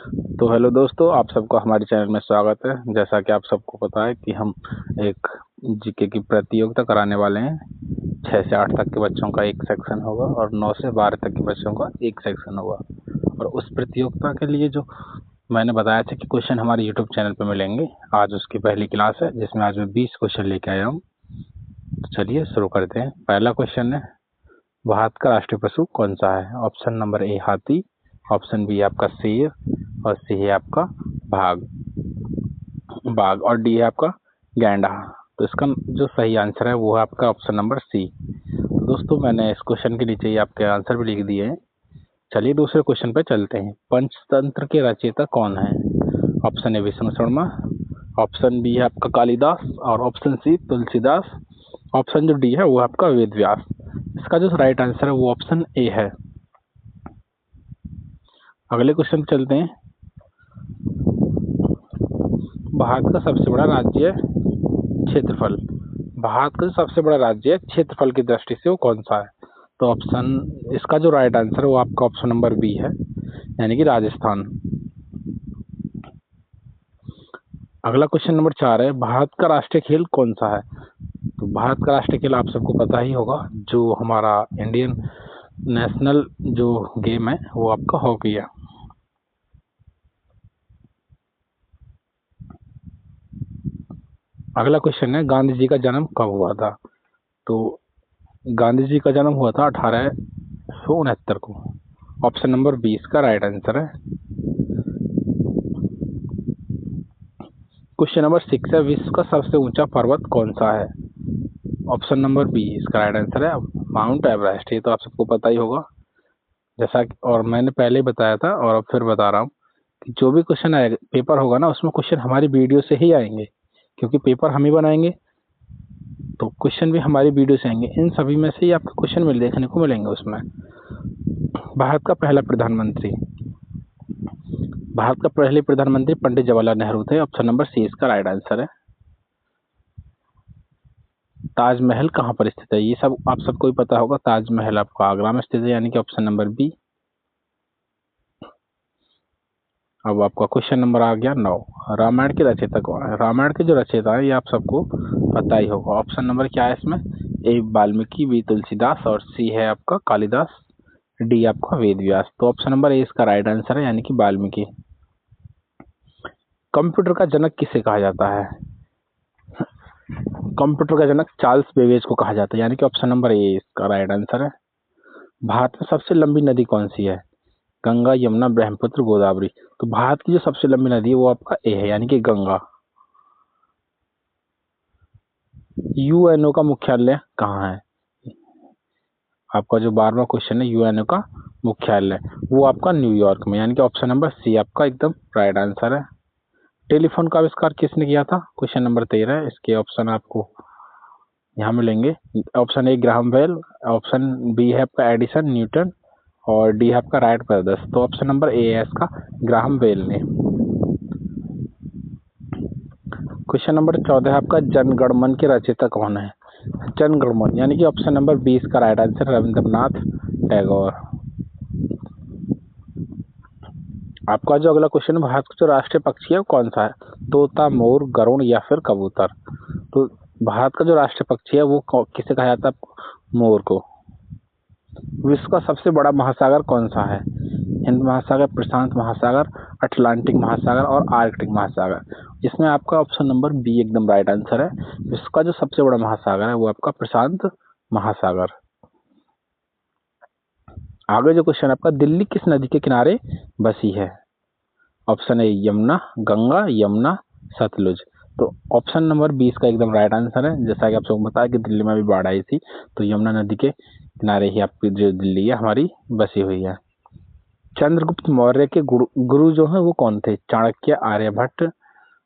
तो हेलो दोस्तों, आप सबका हमारे चैनल में स्वागत है। जैसा कि आप सबको पता है कि हम एक जीके की प्रतियोगिता कराने वाले हैं। 6 से 8 तक के बच्चों का एक सेक्शन होगा और 9 से 12 तक के बच्चों का एक सेक्शन होगा। और उस प्रतियोगिता के लिए जो मैंने बताया था कि क्वेश्चन हमारे यूट्यूब चैनल पर मिलेंगे, आज उसकी पहली क्लास है जिसमें आज मैं 20 क्वेश्चन लेके आया हूँ। तो चलिए शुरू करते हैं। पहला क्वेश्चन है, भारत का राष्ट्रीय पशु कौन सा है? ऑप्शन नंबर ए हाथी, ऑप्शन बी आपका शेर, और सी है आपका बाघ और डी है आपका गैंडा। तो इसका जो सही आंसर है वो है आपका ऑप्शन नंबर सी। तो दोस्तों, मैंने इस क्वेश्चन के नीचे ही आपके आंसर भी लिख दिए हैं। चलिए दूसरे क्वेश्चन पे चलते हैं। पंचतंत्र के रचयिता कौन है? Option A Vishnu Sharma, option B है आपका कालिदास, और ऑप्शन सी तुलसीदास, ऑप्शन जो डी है वो आपका वेद व्यास। इसका जो राइट आंसर है वो ऑप्शन ए है। अगले क्वेश्चन पे चलते हैं। भारत का सबसे बड़ा राज्य क्षेत्रफल, भारत का सबसे बड़ा राज्य क्षेत्रफल की दृष्टि से वो कौन सा है? तो ऑप्शन, इसका जो राइट आंसर है वो आपका ऑप्शन नंबर बी है, यानी कि राजस्थान। अगला क्वेश्चन नंबर 4 है, भारत का राष्ट्रीय खेल कौन सा है? तो भारत का राष्ट्रीय खेल आप सबको पता ही होगा, जो हमारा इंडियन नेशनल जो गेम है वो आपका हॉकी है। अगला क्वेश्चन है, गांधी जी का जन्म कब हुआ था? तो गांधी जी का जन्म हुआ था 1869 को। ऑप्शन नंबर 20 का राइट आंसर है। क्वेश्चन नंबर 6 है, विश्व का सबसे ऊंचा पर्वत कौन सा है? ऑप्शन नंबर बी इसका राइट आंसर है माउंट एवरेस्ट। ये तो आप सबको पता ही होगा, जैसा कि और मैंने पहले ही बताया था और अब फिर बता रहा हूँ कि जो भी क्वेश्चन आएगा पेपर होगा ना, उसमें क्वेश्चन हमारी वीडियो से ही आएंगे, क्योंकि पेपर हम ही बनाएंगे तो क्वेश्चन भी हमारी वीडियो से आएंगे। इन सभी में से ही आपको क्वेश्चन देखने को मिलेंगे। उसमें भारत का पहला प्रधानमंत्री, भारत का पहले प्रधानमंत्री पंडित जवाहरलाल नेहरू थे। ऑप्शन नंबर सी इसका राइट आंसर है। ताजमहल कहाँ पर स्थित है? ये सब आप सबको ही पता होगा। ताजमहल आपका आगरा में स्थित है, यानी कि ऑप्शन नंबर बी। अब आपका क्वेश्चन नंबर आ गया 9, रामायण के रचयिता कौन है? रामायण के जो रचयिता है ये आप सबको पता ही होगा। ऑप्शन नंबर क्या है इसमें? ए वाल्मीकि, बी तुलसीदास, और सी है आपका कालिदास, डी आपका वेद व्यास। तो ऑप्शन नंबर ए इसका राइट आंसर है, यानी कि वाल्मीकि। कंप्यूटर का जनक किसे कहा जाता है? कंप्यूटर का जनक चार्ल्स बेबेज को कहा जाता है, यानी कि ऑप्शन नंबर ए इसका राइट आंसर है। भारत में सबसे लंबी नदी कौन सी है? गंगा, यमुना, ब्रह्मपुत्र, गोदावरी। तो भारत की जो सबसे लंबी नदी है वो आपका ए है, यानी कि गंगा। यूएनओ का मुख्यालय कहाँ है? आपका जो 12वां क्वेश्चन है, यूएनओ का मुख्यालय वो आपका न्यूयॉर्क में, यानी कि ऑप्शन नंबर सी आपका एकदम राइट आंसर है। टेलीफोन का आविष्कार किसने किया था? क्वेश्चन नंबर 13 है। इसके ऑप्शन आपको यहाँ मिलेंगे। Option A Graham Bell, option B है आपका एडिसन, न्यूटन, और डी है आपका राइट ब्रदर्स। तो ऑप्शन नंबर ए है इसका ग्राहम बेल ने। क्वेश्चन नंबर 14 है आपका, जनगणमन के रचयिता कौन है? जनगणमन, यानी कि ऑप्शन नंबर 20 का राइट आंसर रविंद्रनाथ टैगोर। आपका जो अगला क्वेश्चन है, भारत का जो राष्ट्रीय पक्षी है वो कौन सा है? तोता, मोर, गरुड़ या फिर कबूतर। तो भारत का जो राष्ट्रीय पक्षी है वो किसे कहा जाता है? मोर को। विश्व का सबसे बड़ा महासागर कौन सा है? हिंद महासागर, प्रशांत महासागर, अटलांटिक महासागर और आर्कटिक महासागर। इसमें आपका ऑप्शन नंबर बी एकदम राइट आंसर है। विश्व का जो सबसे बड़ा महासागर है वो आपका प्रशांत महासागर। आगे जो क्वेश्चन आपका, दिल्ली किस नदी के किनारे बसी है? Option A Yamuna, Ganga, Yamuna, Sutlej. तो ऑप्शन नंबर 20 का एकदम राइट आंसर है। जैसा कि आप सबको बताया कि दिल्ली में भी बाढ़ आई थी, तो यमुना नदी के किनारे ही आपकी जो दिल्ली है हमारी बसी हुई है। चंद्रगुप्त मौर्य के गुरु जो है वो कौन थे? चाणक्य, आर्यभट्ट,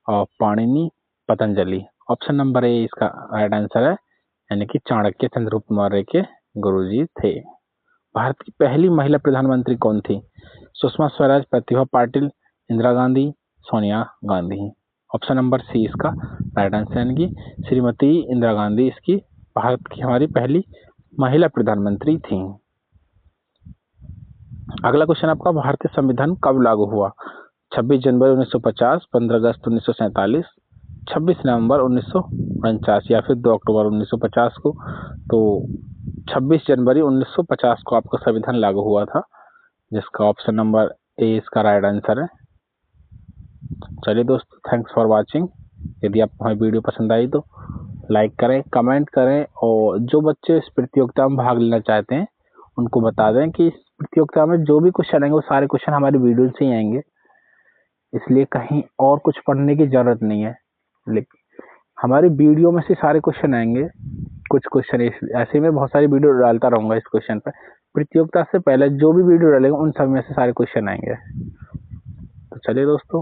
और पाणिनि, पतंजलि। ऑप्शन नंबर ए इसका राइट आंसर है, यानी कि चाणक्य चंद्रगुप्त मौर्य के गुरुजी थे। भारत की पहली महिला प्रधानमंत्री कौन थी? Sushma Swaraj, Pratibha Patil, Indira Gandhi, Sonia Gandhi. Option number C इसका राइट आंसर, यानी कि श्रीमती इंदिरा गांधी इसकी भारत की हमारी पहली महिला प्रधानमंत्री थी। अगला क्वेश्चन आपका, भारतीय संविधान कब लागू हुआ? 26 जनवरी 1950, 15 अगस्त 1947, 26 नवंबर 1949 या फिर 2 अक्टूबर 1950 को। तो 26 जनवरी 1950 को आपका संविधान लागू हुआ था, जिसका ऑप्शन नंबर ए इसका राइट आंसर है। चलिए दोस्तों, थैंक्स फॉर वाचिंग। यदि आपको हमारी वीडियो पसंद आई तो लाइक करें, कमेंट करें, और जो बच्चे इस प्रतियोगिता में भाग लेना चाहते हैं उनको बता दें कि इस प्रतियोगिता में जो भी क्वेश्चन आएंगे वो सारे क्वेश्चन हमारी वीडियो से ही आएंगे, इसलिए कहीं और कुछ पढ़ने की जरूरत नहीं है। लेकिन हमारी वीडियो में से सारे क्वेश्चन आएंगे। कुछ क्वेश्चन ऐसे में बहुत सारी वीडियो डालता रहूंगा इस क्वेश्चन पर। प्रतियोगिता से पहले जो भी वीडियो डालेंगे उन सब में से सारे क्वेश्चन आएंगे। तो चलिए दोस्तों,